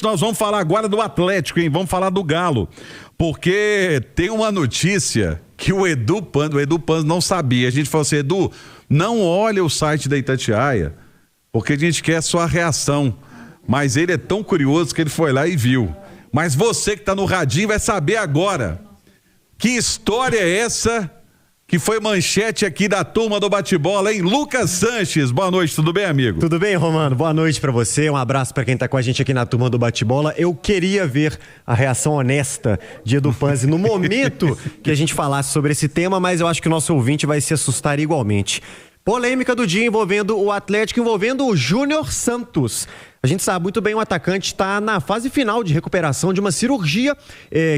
nós vamos falar agora do Atlético, hein? Vamos falar do Galo. Porque tem uma notícia que o Edu Pando não sabia. A gente falou assim, Edu, não olha o site da Itatiaia, porque a gente quer a sua reação. Mas ele é tão curioso que ele foi lá e viu. Mas você que tá no radinho vai saber agora. Que história é essa que foi manchete aqui da turma do bate-bola, hein? Lucas Sanches, boa noite, tudo bem, amigo? Tudo bem, Romano? Boa noite pra você, um abraço pra quem tá com a gente aqui na turma do bate-bola. Eu queria ver a reação honesta de Edu Panzi no momento que a gente falasse sobre esse tema, mas eu acho que o nosso ouvinte vai se assustar igualmente. Polêmica do dia envolvendo o Atlético, envolvendo o Júnior Santos. A gente sabe muito bem, o atacante está na fase final de recuperação de uma cirurgia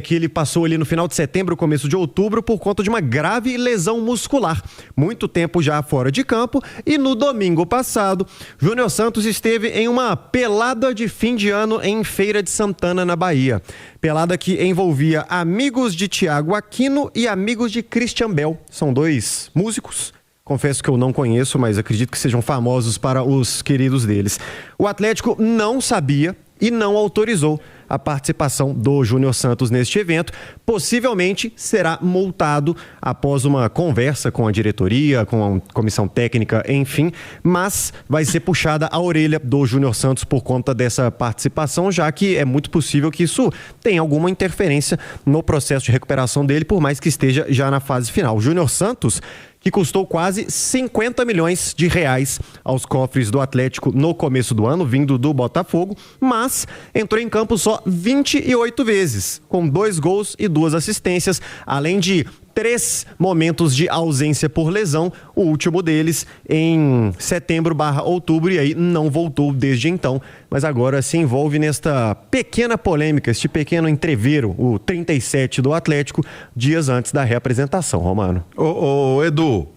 que ele passou ali no final de setembro, começo de outubro, por conta de uma grave lesão muscular. Muito tempo já fora de campo e no domingo passado, Júnior Santos esteve em uma pelada de fim de ano em Feira de Santana, na Bahia. Pelada que envolvia amigos de Thiago Aquino e amigos de Christian Bell. São dois músicos. Confesso que eu não conheço, mas acredito que sejam famosos para os queridos deles. O Atlético não sabia e não autorizou a participação do Júnior Santos neste evento. Possivelmente será multado após uma conversa com a diretoria, com a comissão técnica, enfim, mas vai ser puxada a orelha do Júnior Santos por conta dessa participação, já que é muito possível que isso tenha alguma interferência no processo de recuperação dele, por mais que esteja já na fase final. O Júnior Santos, que custou quase 50 milhões de reais aos cofres do Atlético no começo do ano, vindo do Botafogo, mas entrou em campo só 28 vezes, com 2 gols e 2 assistências, além de 3 momentos de ausência por lesão, o último deles em setembro/outubro, e aí não voltou desde então, mas agora se envolve nesta pequena polêmica, este pequeno entrevero, o 37 do Atlético, dias antes da reapresentação, Romano. Ô, Edu,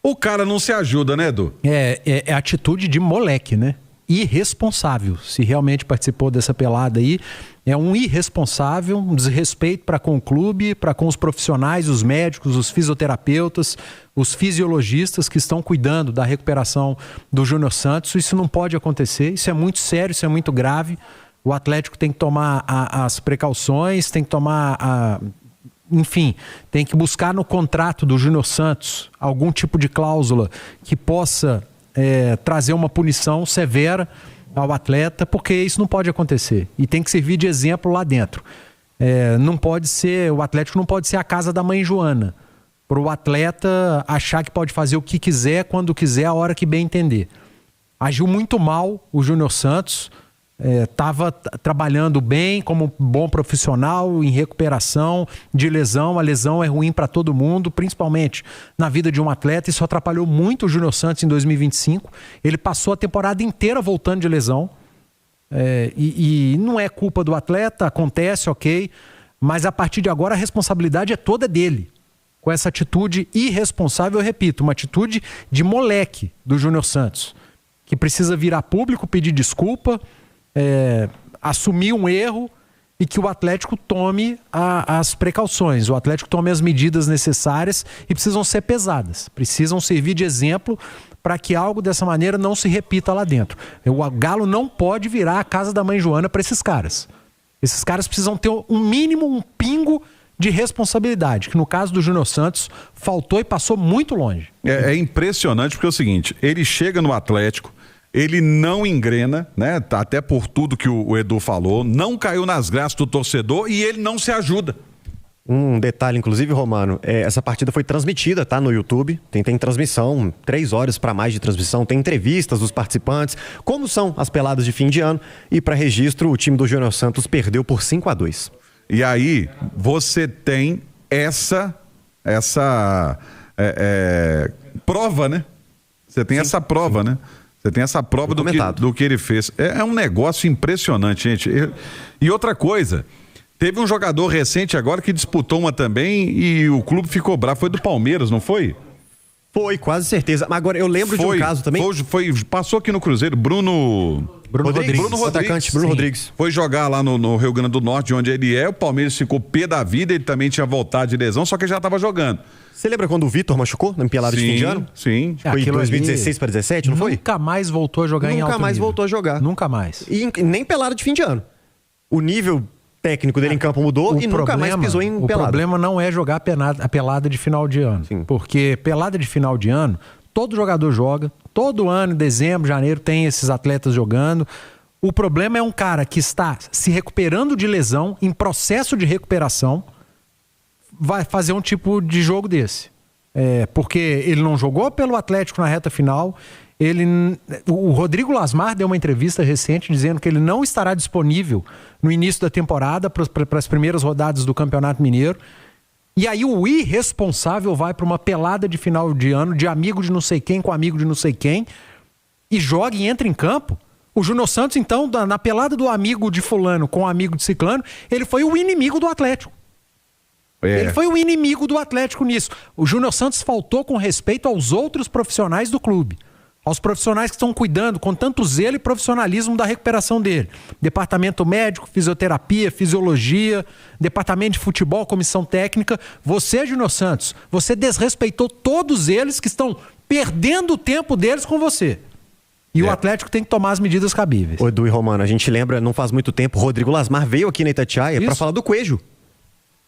o cara não se ajuda, né, Edu? É atitude de moleque, né? Irresponsável. Se realmente participou dessa pelada aí, é um irresponsável, um desrespeito para com o clube, para com os profissionais, os médicos, os fisioterapeutas, os fisiologistas que estão cuidando da recuperação do Júnior Santos. Isso não pode acontecer, isso é muito sério, isso é muito grave. O Atlético tem que tomar as precauções, tem que tomar enfim, tem que buscar no contrato do Júnior Santos algum tipo de cláusula que possa trazer uma punição severa ao atleta, porque isso não pode acontecer e tem que servir de exemplo lá dentro. Não pode ser, o Atlético não pode ser a casa da mãe Joana, para o atleta achar que pode fazer o que quiser, quando quiser, a hora que bem entender. Agiu muito mal o Júnior Santos, estava trabalhando bem como bom profissional em recuperação de lesão. A lesão é ruim para todo mundo, principalmente na vida de um atleta. Isso atrapalhou muito o Júnior Santos em 2025. Ele passou a temporada inteira voltando de lesão, e não é culpa do atleta, acontece, ok, mas a partir de agora a responsabilidade é toda dele. Com essa atitude irresponsável, eu repito, uma atitude de moleque do Júnior Santos, que precisa vir a público pedir desculpa, assumir um erro e que o Atlético tome as precauções, o Atlético tome as medidas necessárias, e precisam ser pesadas, precisam servir de exemplo para que algo dessa maneira não se repita lá dentro. O Galo não pode virar a casa da mãe Joana para esses caras. Esses caras precisam ter um mínimo, um pingo de responsabilidade, que no caso do Júnior Santos faltou e passou muito longe. É impressionante, porque é o seguinte, ele chega no Atlético, ele não engrena, né? Até por tudo que o Edu falou, não caiu nas graças do torcedor e ele não se ajuda. Um detalhe, inclusive, Romano, essa partida foi transmitida, tá, no YouTube, tem transmissão, 3 horas para mais de transmissão, tem entrevistas dos participantes, como são as peladas de fim de ano, e para registro, o time do Júnior Santos perdeu por 5-2. E aí, você tem essa prova, né? Você tem essa prova, né? Você tem essa prova do que ele fez. É um negócio impressionante, gente. E outra coisa, teve um jogador recente agora que disputou uma também e o clube ficou bravo. Foi do Palmeiras, não foi? Foi, quase certeza. Agora, eu lembro de um caso também. Passou aqui no Cruzeiro, Bruno Rodrigues. Atacante Bruno Rodrigues. Foi jogar lá no Rio Grande do Norte, onde ele é. O Palmeiras ficou pé da vida, ele também tinha voltado de lesão, só que ele já estava jogando. Você lembra quando o Vitor machucou na pelada de fim de ano? Sim. Foi em 2016 para 2017, não foi? Nunca mais voltou a jogar em alto nível. Nunca mais voltou a jogar. Nunca mais. E nem pelada de fim de ano. O nível técnico dele em campo mudou e nunca mais pisou em pelada. O problema não é jogar a pelada de final de ano. Sim. Porque pelada de final de ano, todo jogador joga, todo ano, em dezembro, janeiro, tem esses atletas jogando. O problema é um cara que está se recuperando de lesão, em processo de recuperação, vai fazer um tipo de jogo desse. Porque ele não jogou pelo Atlético na reta final. O Rodrigo Lasmar deu uma entrevista recente dizendo que ele não estará disponível no início da temporada para as primeiras rodadas do Campeonato Mineiro. E aí o irresponsável vai para uma pelada de final de ano de amigo de não sei quem com amigo de não sei quem e joga e entra em campo. O Júnior Santos, então, na pelada do amigo de fulano com o amigo de ciclano, ele foi o inimigo do Atlético. Ele foi o inimigo do Atlético nisso. O Júnior Santos faltou com respeito aos outros profissionais do clube. Aos profissionais que estão cuidando com tanto zelo e profissionalismo da recuperação dele. Departamento médico, fisioterapia, fisiologia, departamento de futebol, comissão técnica. Você, Júnior Santos, você desrespeitou todos eles que estão perdendo o tempo deles com você. E o Atlético tem que tomar as medidas cabíveis. Ô, Edu e Romano, a gente lembra, não faz muito tempo, Rodrigo Lasmar veio aqui na Itatiaia para falar do Coelho.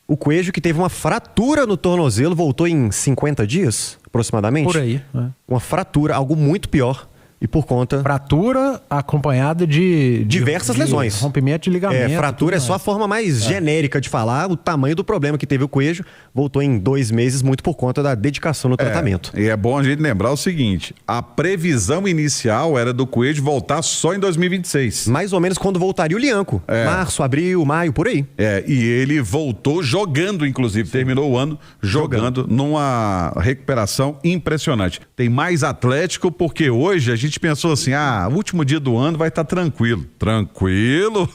O Coelho que teve uma fratura no tornozelo, voltou em 50 dias, aproximadamente. Por aí. Uma fratura, algo muito pior. E por conta... Fratura acompanhada de diversas lesões. Rompimento de ligamento. Fratura é só a forma mais genérica de falar o tamanho do problema que teve o Coelho. Voltou em 2 meses, muito por conta da dedicação no tratamento. E é bom a gente lembrar o seguinte, a previsão inicial era do Coelho voltar só em 2026. Mais ou menos quando voltaria o Lianco. Março, abril, maio, por aí. E ele voltou jogando, inclusive. Sim. Terminou o ano jogando numa recuperação impressionante. Tem mais Atlético porque hoje a gente pensou assim, último dia do ano vai estar tranquilo. Tranquilo?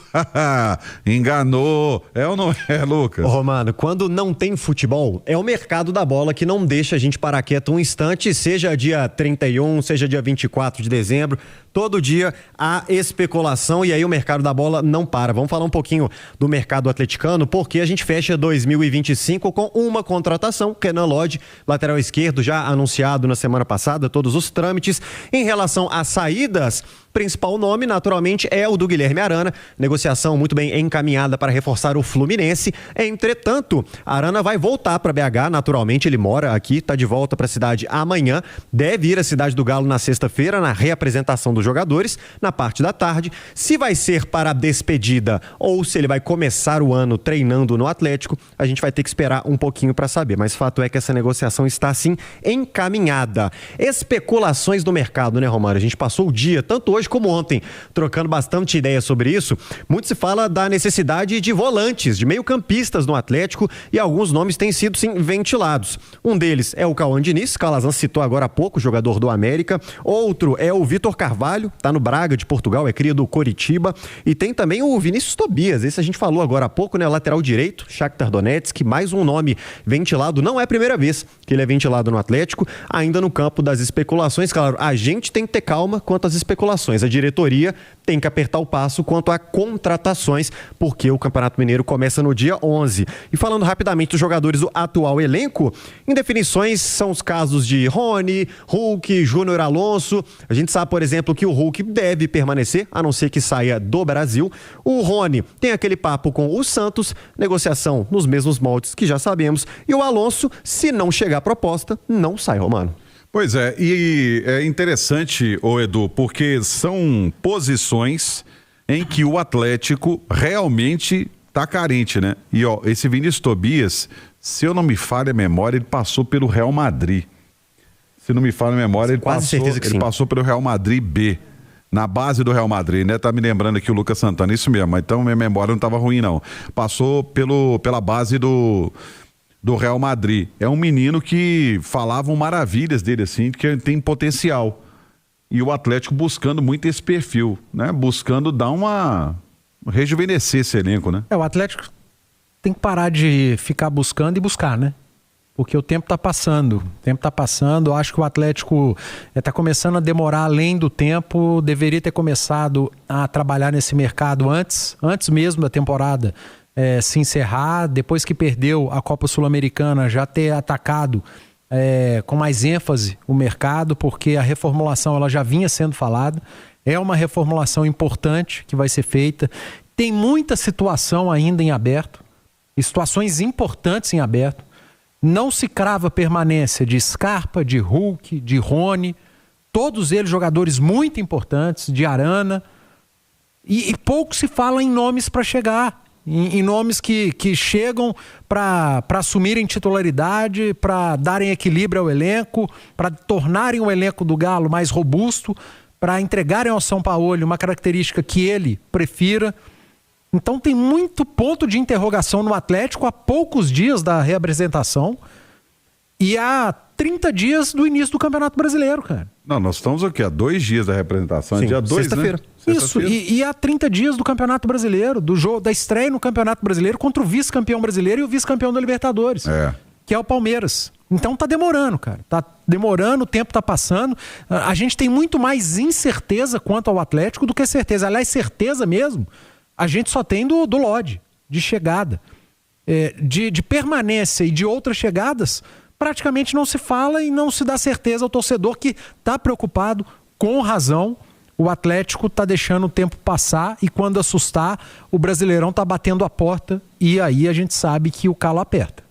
Enganou. É ou não é, Lucas? Ô, Romano, quando não tem futebol, é o mercado da bola que não deixa a gente parar quieto um instante, seja dia 31, seja dia 24 de dezembro, todo dia há especulação e aí o mercado da bola não para. Vamos falar um pouquinho do mercado atleticano, porque a gente fecha 2025 com uma contratação, Kenan Lodge, lateral esquerdo, já anunciado na semana passada, todos os trâmites. Em relação às saídas, principal nome, naturalmente, é o do Guilherme Arana. Negociação muito bem encaminhada para reforçar o Fluminense. Entretanto, Arana vai voltar para BH, naturalmente, ele mora aqui, está de volta para a cidade amanhã. Deve ir à Cidade do Galo na sexta-feira, na reapresentação dos jogadores, na parte da tarde. Se vai ser para a despedida ou se ele vai começar o ano treinando no Atlético, a gente vai ter que esperar um pouquinho para saber. Mas fato é que essa negociação está, sim, encaminhada. Especulações do mercado, né, Romário? A gente passou o dia, tanto hoje como ontem, trocando bastante ideia sobre isso. Muito se fala da necessidade de volantes, de meio-campistas no Atlético e alguns nomes têm sido, sim, ventilados. Um deles é o Cauã Diniz, Calazan citou agora há pouco, jogador do América. Outro é o Vitor Carvalho, tá no Braga de Portugal, é cria do Coritiba. E tem também o Vinícius Tobias, esse a gente falou agora há pouco, né? Lateral direito, Shakhtar Donetsk, mais um nome ventilado. Não é a primeira vez que ele é ventilado no Atlético, ainda no campo das especulações. Claro, a gente tem que ter calma quanto às especulações. A diretoria tem que apertar o passo quanto a contratações, porque o Campeonato Mineiro começa no dia 11. E falando rapidamente dos jogadores do atual elenco, indefinições são os casos de Rony, Hulk, Júnior Alonso. A gente sabe, por exemplo, que o Hulk deve permanecer, a não ser que saia do Brasil. O Rony tem aquele papo com o Santos, negociação nos mesmos moldes que já sabemos. E o Alonso, se não chegar a proposta, não sai, Romano. Pois é, e é interessante, Edu, porque são posições em que o Atlético realmente tá carente, né? E esse Vinícius Tobias, se eu não me falha a memória, ele passou pelo Real Madrid. Se não me falha a memória, ele passou pelo Real Madrid B, na base do Real Madrid, né? Tá me lembrando aqui o Lucas Santana, isso mesmo, então minha memória não tava ruim não. Passou pela base do Real Madrid. É um menino que falavam maravilhas dele, assim, que tem potencial. E o Atlético buscando muito esse perfil, né? Buscando dar rejuvenescer esse elenco, né? O Atlético tem que parar de ficar buscando e buscar, né? Porque o tempo tá passando. Eu acho que o Atlético tá começando a demorar além do tempo. Deveria ter começado a trabalhar nesse mercado antes mesmo da temporada se encerrar, depois que perdeu a Copa Sul-Americana, já ter atacado com mais ênfase o mercado, porque a reformulação ela já vinha sendo falada, é uma reformulação importante que vai ser feita, Tem muita situação ainda em aberto, situações importantes em aberto. Não se crava permanência de Scarpa, de Hulk, de Rony, todos eles jogadores muito importantes, de Arana, e pouco se fala em nomes para chegar, em nomes que chegam para assumirem titularidade, para darem equilíbrio ao elenco, para tornarem o elenco do Galo mais robusto, para entregarem ao Sampaoli uma característica que ele prefira. Então tem muito ponto de interrogação no Atlético há poucos dias da reapresentação e há 30 dias do início do Campeonato Brasileiro, cara. Não, nós estamos aqui há 2 dias da representação, dia 2, sexta-feira. Né? Isso, e há 30 dias do Campeonato Brasileiro, do jogo da estreia no Campeonato Brasileiro contra o vice-campeão brasileiro e o vice-campeão da Libertadores, que é o Palmeiras. Então tá demorando, cara. Tá demorando, o tempo tá passando. A gente tem muito mais incerteza quanto ao Atlético do que certeza. Aliás, certeza mesmo, a gente só tem do Lodge, de chegada. De permanência e de outras chegadas, praticamente não se fala e não se dá certeza ao torcedor que tá preocupado, com razão. O Atlético tá deixando o tempo passar e quando assustar, o Brasileirão tá batendo a porta e aí a gente sabe que o calo aperta.